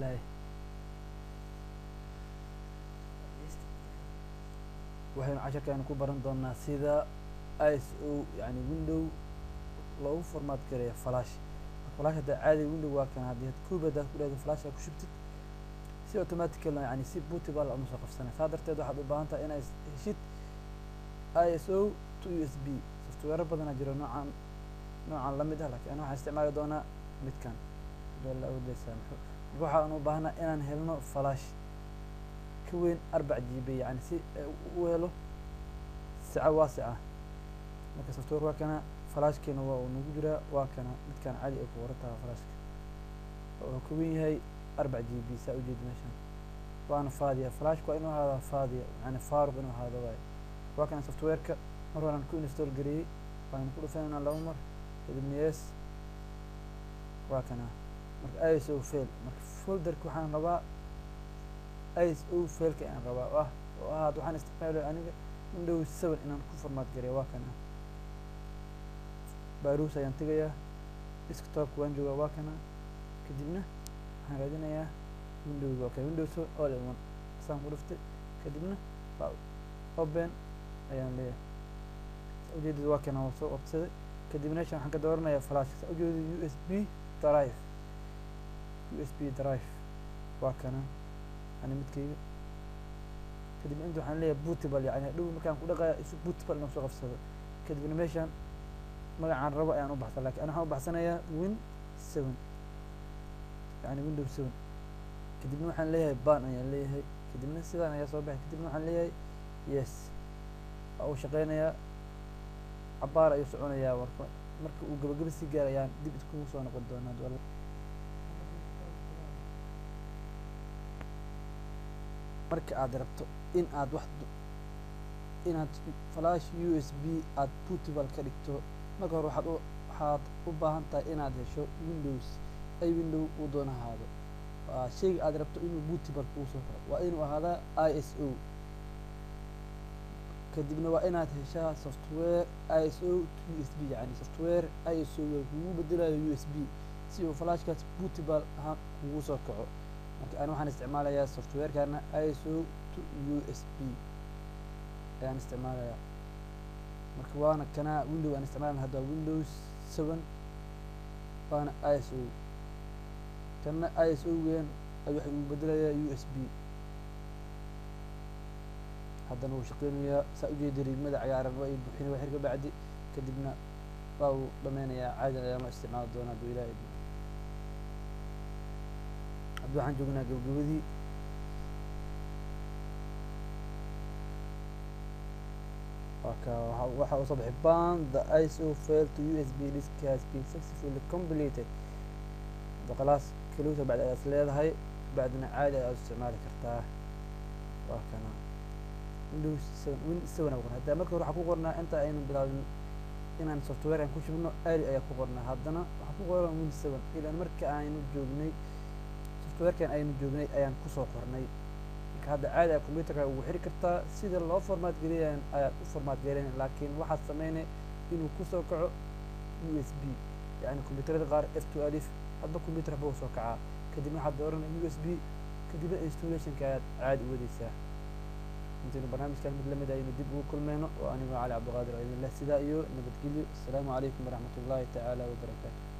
لا waxaynu casharkaanu ku baran doonaa sida ISO yani window loogu formaat gareeyo flash flash hadda caadi window waa kan haddii kuubada ku leedahay flash ku shubtid si automatically yani si bootable ama soo qabsanay saa darteed waxaad u baahan tahay inaad heshid ISO to USB software badan jiro noocan la mid ah laakiin waxaan isticmaali doonaa midkan la awdeysaan waxaan u baahnaa inaan helno flash ka weyn 4 GB yani si uu helo saca waasica marka software waa kana flashkeena waa uu nagu jiraa waa kana midkan caadi ah ku wartaa flashka oo ka weyn yahay 4 GB saa u jeed meeshan waana faadiya flashku waa inuu ahaado faadiya yani faaruq inuu ahaado waa kana software-ka mar horaan ku install gareeyay waan ku dhufanaynaa laba mar kadibna yes waa kana marka ISO fail marka folderka waxaan rabaa ISO failka aan rabaa oo ahaad waxaan isticmaalay aniga Windows 7 inaan ku formaat gareeyo waa kana baruus ayaan tagayaa desktop waan joogaa waa kana kadibna waxaan raadinayaa Windows waa kana Windows all in one saan ku dhuftay kadibna open ayaan leeyahay ujeedadu waa kana soo qabsaday kadibna waxaan ka dooranayaa flash ujeedadu USB drive waa kana أنا متكيف كده عنده حنلاقي بوتبل يعني لو مكان كل قا يسوق بوتبل نفسه غفصة كده بنمشان ما عن ربع يعني أبحث لك أنا هو بحثنا يا وين 7 يعني ويندوز 7 كده بنروح نلاقي بان يعني اللي هي كده من السبعة أنا يا صباح كده بنروح نلاقي يس أو شغلنا يا عبارة يسعون يا ورقة مركب وقبل السيجارة يعني دي بتكون صانع قدونا دول marka aad rabto in aad inaad flash USB aad bootable ka dhigto marka hore waxaad u baahan tahay inaad hesho Windows ay window uu doonahaado shayga aad rabto inuu bootable kuu soo xiro waa inuu ahaada ISO kadibna waa inaad heshaa software ISO to USB yani software ISO uu bedelayo USB si uu flashkaas bootable ahaan ugu soo kaco أنا waxaan isticmaalayaa software-kana ISO to USB ayaan isticmaalayaa marka waana kana window aan isticmaalana hadda Windows 7 waana ISO kana ISO weyn ay wax uu bedelayaa USB haddana uu shaqeynayaa saa u jeedo riigmada cagaaran waa ay buuxinay wax ka bacdi kadibna waa uu dhameynayaa caadi ayaan isticmaali doonaa duu ilaahay waxaan joognaa gabagabadii waxa uu soo baxay ban the ISO failed to USB disk has been successfully completed khalaas kaliya bacda aad leedahay bacdina caadi aad isticmaali kartaa waa kana Windows 7 hadda marka hore waxa ku qornaa inta aynu bilaabin inaan software aan ku shubno aadi ayaa ku qornaa haddana waxa ku qoran Windows 7 ilaa marka aynu joognay software-kan aynu joognay ayaan ku soo qornay marka hadda caadi ah computer-ka ugu xiri kartaa sida loo formaat gareeyay ayaad u formaat gareeyay laakiin waxaad sameynay inuu ku soo kaco USB yani computer-da qaar F2 alif hadba computer buu soo kacaa kadibna waxaad dooranay USB kadibna installation-ka ayaad caadi u wadaysaa inta barnaamijkan mid lamid ah inuu dib ugu kulmeyno oo aniga Cali Cabdi Qaadir idin leh sidaa iyo nabadgelyo assalaamu calaykum waraxmatullaahi tacaala wa barakaatuh